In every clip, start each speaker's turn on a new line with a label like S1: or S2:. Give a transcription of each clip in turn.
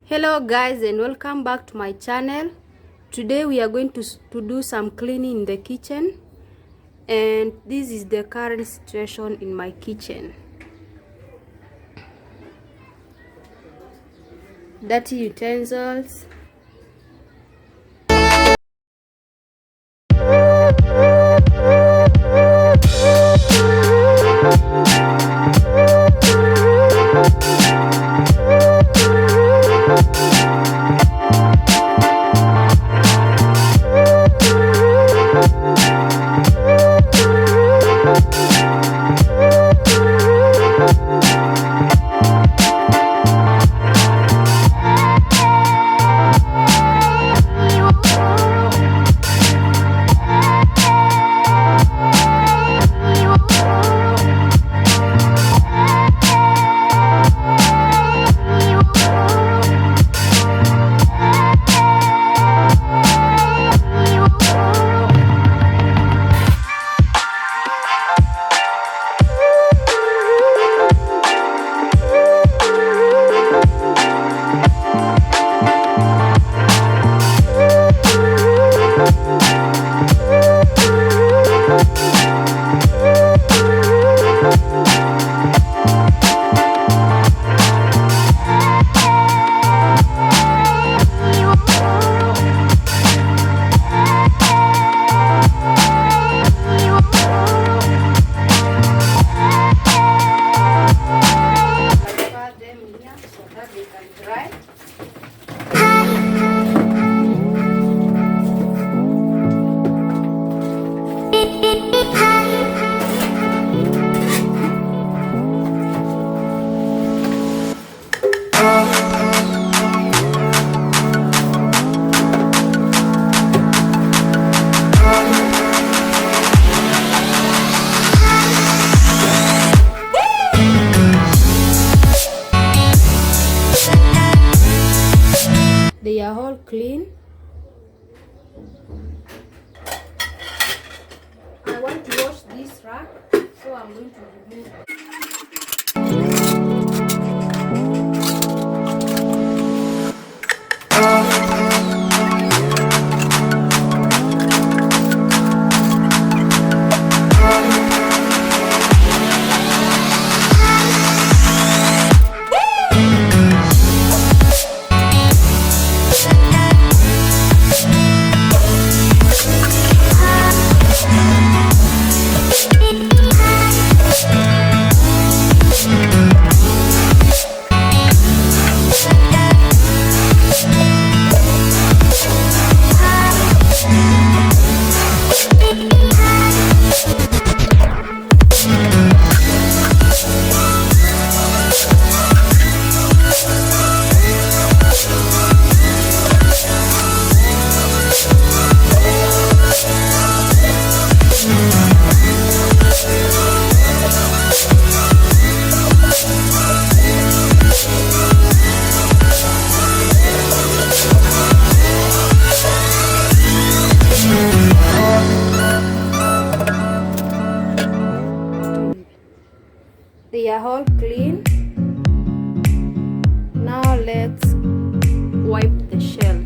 S1: Hello guys, and welcome back to my channel. Today we are going to do some cleaning in the kitchen, and this is the current situation in my kitchen. Dirty utensils, right? They are all clean. I want to wash this rack, so I'm going to remove it. They are all clean. Now let's wipe the shelves.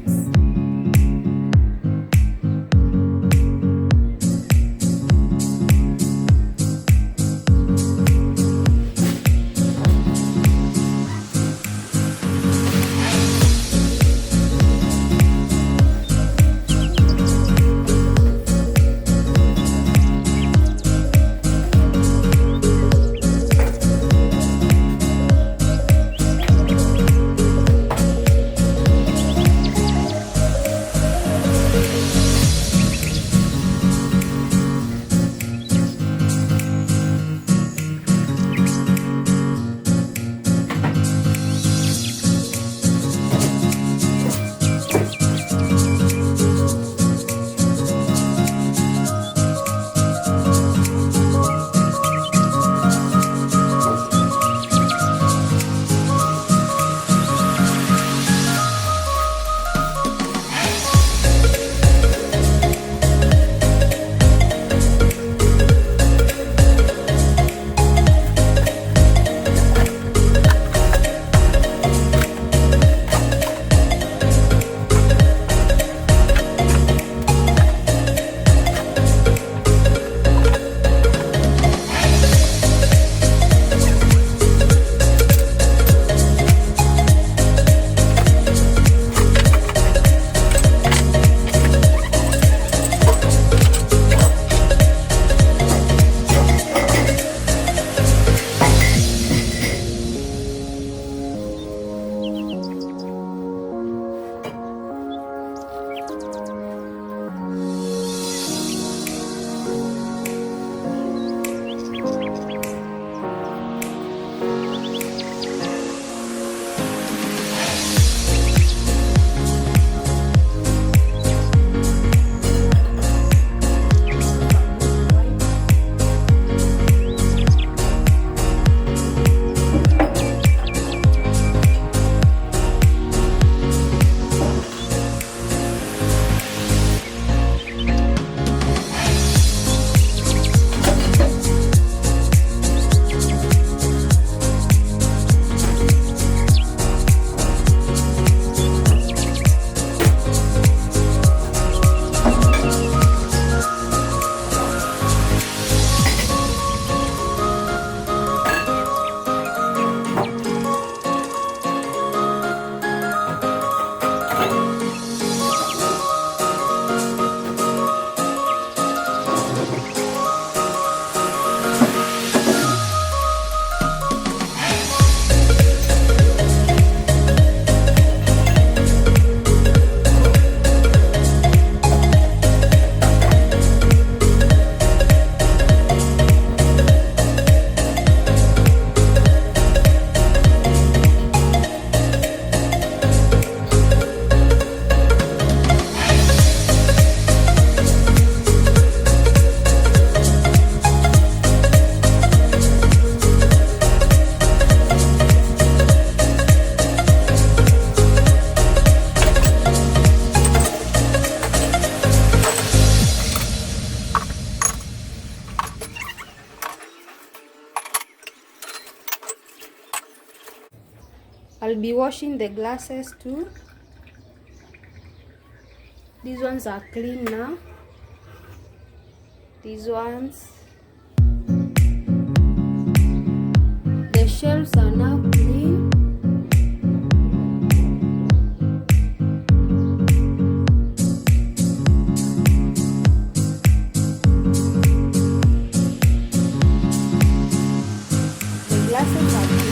S1: I'll be washing the glasses too. These ones are clean now. These ones. The shelves are now clean. The glasses are clean.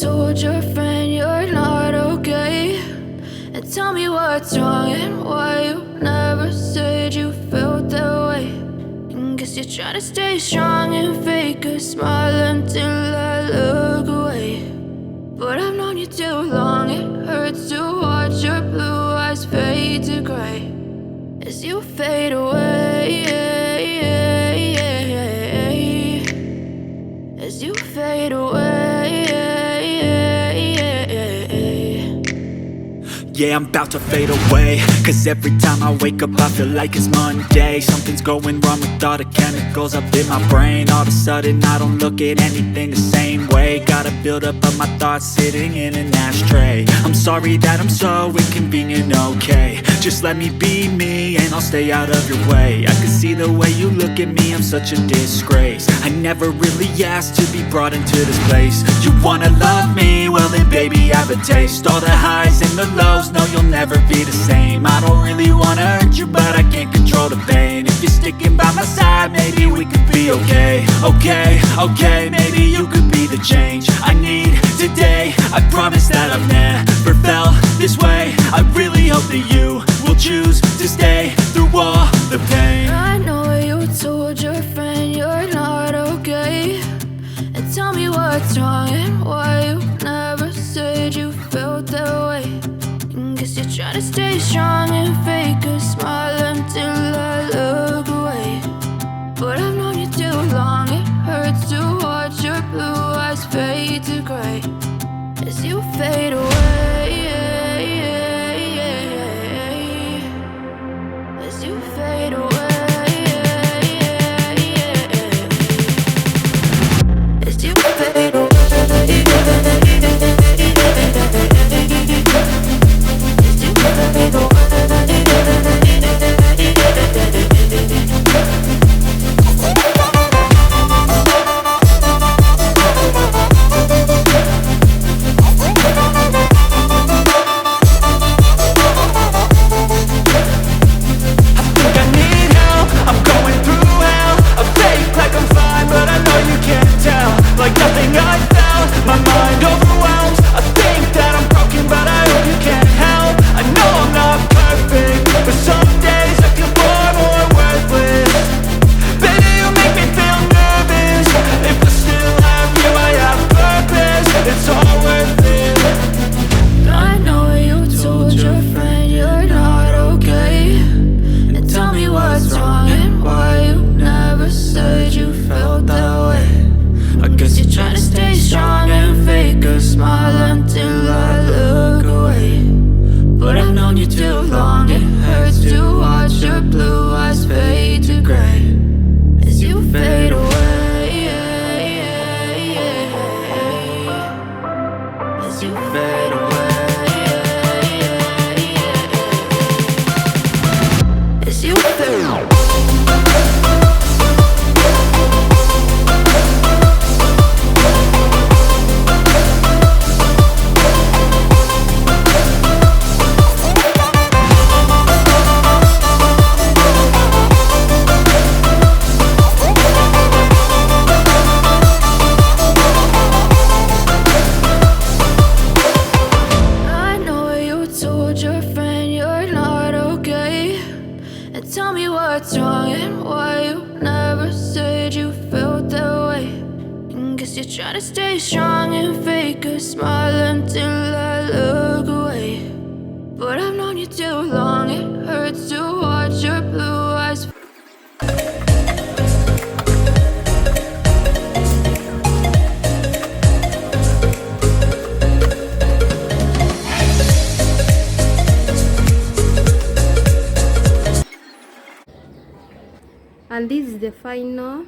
S2: told your friend you're not okay, and tell me what's wrong and why you never said you felt that way. And guess you're trying to stay strong and fake a smile until I look away. But I've known you too long, it hurts to watch your blue eyes fade to gray as you fade away, as you fade away.
S3: Yeah, I'm about to fade away, cause every time I wake up I feel like it's Monday. Something's going wrong with all the chemicals up in my brain. All of a sudden I don't look at anything the same way. Gotta build up of my thoughts sitting in an ashtray. I'm sorry that I'm so inconvenient, okay. Just let me be me and I'll stay out of your way. I can see the way you look at me, I'm such a disgrace. I never really asked to be brought into this place. You wanna love me? Well then baby have a taste. All the highs and the lows, no you'll never be the same. I don't really wanna hurt you but I can't control the pain. If you're sticking by my side maybe we could be okay. Okay, maybe you could be the change I need today. I promise that I've never felt this way. I really hope that you will choose to stay through all the pain.
S2: I know you told your friend you're not okay, and tell me what's wrong and why you never said you felt that way. And guess you're trying to stay strong and fake a smile until I look away. But I've known you too long, it hurts to watch your blue eyes fade to gray as you fade away, as you fade away, as you fade away. Tell me what's wrong and why you never said you felt that way. And guess you're trying to stay strong and fake a smile until I look away. But I've known you too long, it hurts to watch your blue eyes.
S1: And this is the final